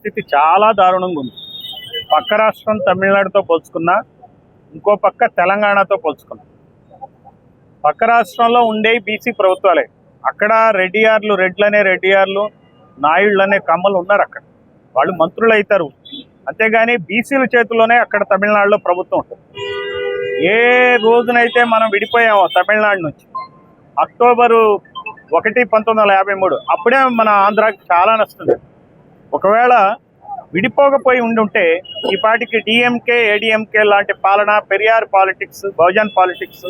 పరిస్థితి చాలా దారుణంగా ఉంది. పక్క రాష్ట్రం తమిళనాడుతో పోల్చుకున్నా, ఇంకో పక్క తెలంగాణతో పోల్చుకున్నా, పక్క రాష్ట్రంలో ఉండే బీసీ ప్రభుత్వాలే. అక్కడ రెడ్లనే నాయుళ్ళనే కమ్మలు ఉన్నారు. అక్కడ వాళ్ళు మంత్రులు అవుతారు, అంతేగాని బీసీల చేతిలోనే అక్కడ తమిళనాడులో ప్రభుత్వం ఉంటుంది. ఏ రోజునైతే మనం విడిపోయామో తమిళనాడు నుంచి, అక్టోబరు 1, 1953, అప్పుడే మన ఆంధ్రాకి చాలా నష్టం. ఒకవేళ విడిపోకపోయి ఉండుంటే ఈ పాటికి డిఎంకే, ఏడిఎంకే లాంటి పాలన, పెరియార్ పాలిటిక్స్, బహుజన్ పాలిటిక్స్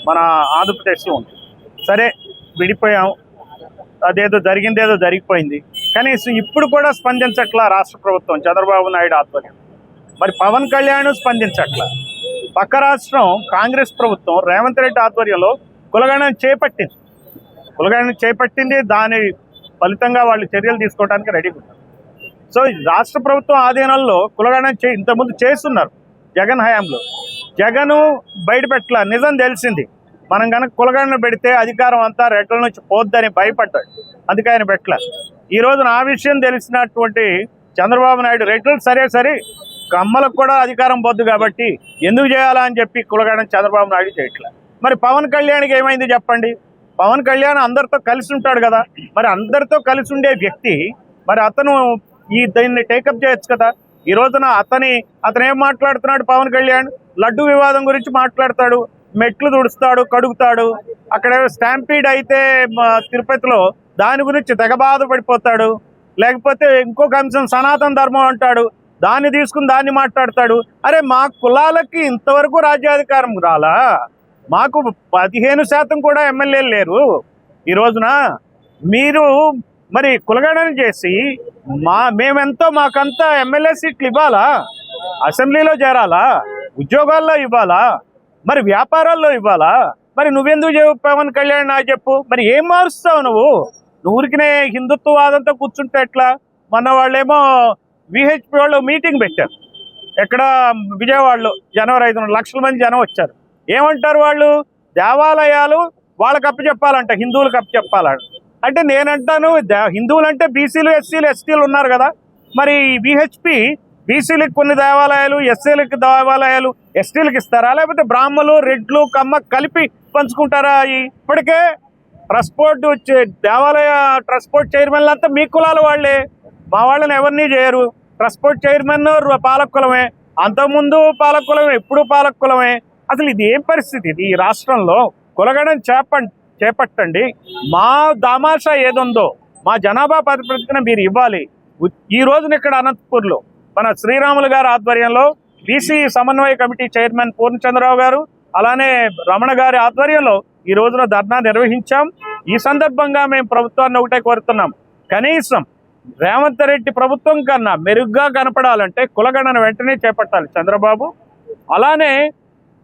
మన ఆంధ్రప్రదేశ్లో ఉంది. సరే విడిపోయాం, అదేదో జరిగిందేదో జరిగిపోయింది. కనీసం ఇప్పుడు కూడా స్పందించట్లా రాష్ట్ర ప్రభుత్వం చంద్రబాబు నాయుడు ఆధ్వర్యం. మరి పవన్ కళ్యాణ్ స్పందించట్లా. పక్క రాష్ట్రం కాంగ్రెస్ ప్రభుత్వం రేవంత్ రెడ్డి ఆధ్వర్యంలో కులగణన చేపట్టింది. దాని ఫలితంగా వాళ్ళు చర్యలు తీసుకోవడానికి రెడీగా ఉన్నారు. సో రాష్ట్ర ప్రభుత్వం ఆధీనంలో కులగణన ఇంతకుముందు చేస్తున్నారు జగన్ హయాంలో. జగన్ బయటపెట్ల నిజం తెలిసింది. మనం కనుక కులగణన పెడితే అధికారం అంతా రెడ్ల నుంచి పోద్దని భయపడ్డాడు, అందుకే ఆయన పెట్టల. ఈ రోజున ఆ విషయం తెలిసినటువంటి చంద్రబాబు నాయుడు రెడ్లు సరే కమ్మలకు కూడా అధికారం పోద్దు కాబట్టి ఎందుకు చేయాలా అని చెప్పి కులగణన చంద్రబాబు నాయుడు చేయట్లే. మరి పవన్ కళ్యాణ్కి ఏమైంది చెప్పండి? పవన్ కళ్యాణ్ అందరితో కలిసి ఉంటాడు కదా. మరి అందరితో కలిసి ఉండే వ్యక్తి, మరి అతను దీన్ని టేకప్ చేయొచ్చు కదా. ఈ రోజున అతను ఏం మాట్లాడుతున్నాడు? పవన్ కళ్యాణ్ లడ్డు వివాదం గురించి మాట్లాడతాడు, మెట్లు తుడుస్తాడు, కడుగుతాడు. అక్కడ స్టాంపీడ్ అయితే తిరుపతిలో దాని గురించి తెగ బాధపడిపోతాడు. లేకపోతే ఇంకొక అంశం సనాతన ధర్మం అంటాడు, దాన్ని తీసుకుని దాన్ని మాట్లాడతాడు. అరే మా కులాలకి ఇంతవరకు రాజ్యాధికారం రాలా? మాకు 15% కూడా ఎమ్మెల్యేలు లేరు. ఈ రోజున మీరు మరి కులగణన చేసి మేమెంతో మాకంతా ఎమ్మెల్యే సీట్లు ఇవ్వాలా? అసెంబ్లీలో చేరాలా? ఉద్యోగాల్లో ఇవ్వాలా? మరి వ్యాపారాల్లో ఇవ్వాలా? మరి నువ్వెందుకు పవన్ కళ్యాణ్ నాకు చెప్పు. మరి ఏం మారుస్తావు నువ్వు? ఊరికినే హిందుత్వవాదంతో కూర్చుంటే ఎట్లా? మొన్న వాళ్ళేమో విహెచ్పి వాళ్ళు మీటింగ్ పెట్టారు ఎక్కడ, విజయవాడలో. జనవరి 5 లక్షల మంది జనం వచ్చారు. ఏమంటారు వాళ్ళు? దేవాలయాలు వాళ్ళకి అప్పచెప్పాలంట, హిందువులకు అప్పచెప్పాలంట. అంటే నేనంటాను, హిందువులంటే బీసీలు, ఎస్సీలు, ఎస్టీలు ఉన్నారు కదా. మరి విహెచ్పి బీసీలకు కొన్ని దేవాలయాలు, ఎస్సీలకు దేవాలయాలు, ఎస్టీలకు ఇస్తారా? లేకపోతే బ్రాహ్మలు, రెడ్లు, కమ్మ కలిపి పంచుకుంటారా? ఇప్పటికే ట్రస్ట్ బోర్డు దేవాలయ ట్రస్ట్ బోర్డు చైర్మన్లు అంతా మీ కులాల వాళ్ళే. మా వాళ్ళని ఎవరినీ చేయరు. ట్రస్ట్ బోర్డు చైర్మన్ పాలకులమే, అంతకుముందు పాలకులమే, ఇప్పుడు పాలకులమే. అసలు ఇది ఏం పరిస్థితి? ఇది ఈ రాష్ట్రంలో కులగణన చేపట్టండి. మా దామాషా ఏదుందో మా జనాభా ప్రాతిపదికన మీరు ఇవ్వాలి. ఈ రోజున ఇక్కడ అనంతపూర్లో మన శ్రీరాములు గారి ఆధ్వర్యంలో బీసీ సమన్వయ కమిటీ చైర్మన్ పూర్ణచంద్రరావు గారు, అలానే రమణ గారి ఆధ్వర్యంలో ఈ రోజున ధర్నా నిర్వహించాం. ఈ సందర్భంగా మేము ప్రభుత్వాన్ని ఒకటే కోరుతున్నాం, కనీసం రేవంత్ రెడ్డి ప్రభుత్వం కన్నా మెరుగ్గా కనపడాలంటే కులగణన వెంటనే చేపట్టాలి చంద్రబాబు. అలానే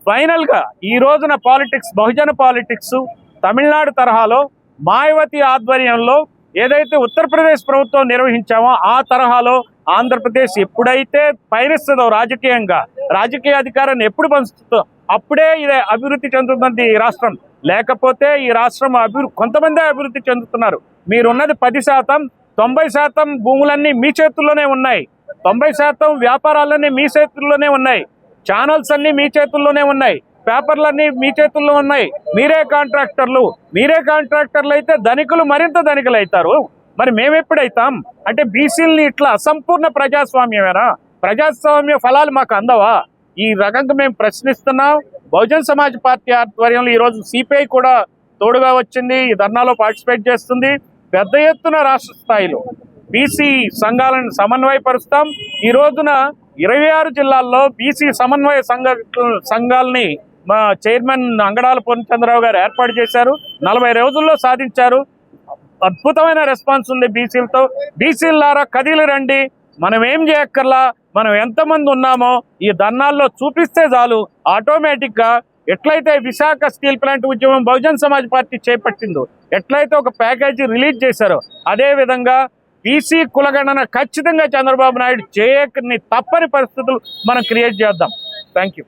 ఫైనల్గా ఈ రోజున పాలిటిక్స్, బహుజన పాలిటిక్స్ తమిళనాడు తరహాలో మాయావతి ఆధ్వర్యంలో ఏదైతే ఉత్తరప్రదేశ్ ప్రభుత్వం నిర్వహించామో ఆ తరహాలో ఆంధ్రప్రదేశ్ ఎప్పుడైతే పయనిస్తుందో రాజకీయంగా, రాజకీయ అధికారాన్ని ఎప్పుడు పంచుతుందో అప్పుడే ఇదే అభివృద్ధి చెందుతుంది ఈ రాష్ట్రం. లేకపోతే ఈ రాష్ట్రం కొంతమందే అభివృద్ధి చెందుతున్నారు. మీరున్నది 10%, 90% భూములన్నీ మీ చేతుల్లోనే ఉన్నాయి, 90% వ్యాపారాలన్నీ మీ చేతుల్లోనే ఉన్నాయి, ఛానల్స్ అన్నీ మీ చేతుల్లోనే ఉన్నాయి, పేపర్లన్నీ మీ చేతుల్లో ఉన్నాయి. మీరే కాంట్రాక్టర్లు అయితే ధనికులు మరింత ధనికులు అవుతారు. మరి మేమెప్పుడైతాం? అంటే బీసీలని ఇట్లా అసంపూర్ణ ప్రజాస్వామ్యమేనా? ప్రజాస్వామ్య ఫలాలు మాకు అందవా? ఈ రకంగా మేము ప్రశ్నిస్తున్నాం. బహుజన్ సమాజ్ పార్టీ ఆధ్వర్యంలో ఈరోజు సిపిఐ కూడా తోడుగా వచ్చింది, ఈ ధర్నాలో పార్టిసిపేట్ చేస్తుంది. పెద్ద ఎత్తున రాష్ట్ర స్థాయిలో బీసీ సంఘాలను సమన్వయపరుస్తాం. ఈ రోజున 26 జిల్లాల్లో బీసీ సమన్వయ సంఘాలని మా చైర్మన్ అంగడాల పూర్ణచంద్రరావు గారు ఏర్పాటు చేశారు. 40 రోజుల్లో సాధించారు. అద్భుతమైన రెస్పాన్స్ ఉంది బీసీలతో. బీసీలారా కదిలి రండి, మనం ఏం చేయక్కర్లా, మనం ఎంతమంది ఉన్నామో ఈ ధర్నాల్లో చూపిస్తే చాలు. ఆటోమేటిక్గా ఎట్లయితే విశాఖ స్టీల్ ప్లాంట్ ఉద్యమం బహుజన్ సమాజ్ పార్టీ చేపట్టిందో, ఎట్లయితే ఒక ప్యాకేజీ రిలీజ్ చేశారో, అదేవిధంగా బీసీ కులగణన ఖచ్చితంగా చంద్రబాబు నాయుడు చేయకని తప్పని పరిస్థితులు మనం క్రియేట్ చేద్దాం. Thank you.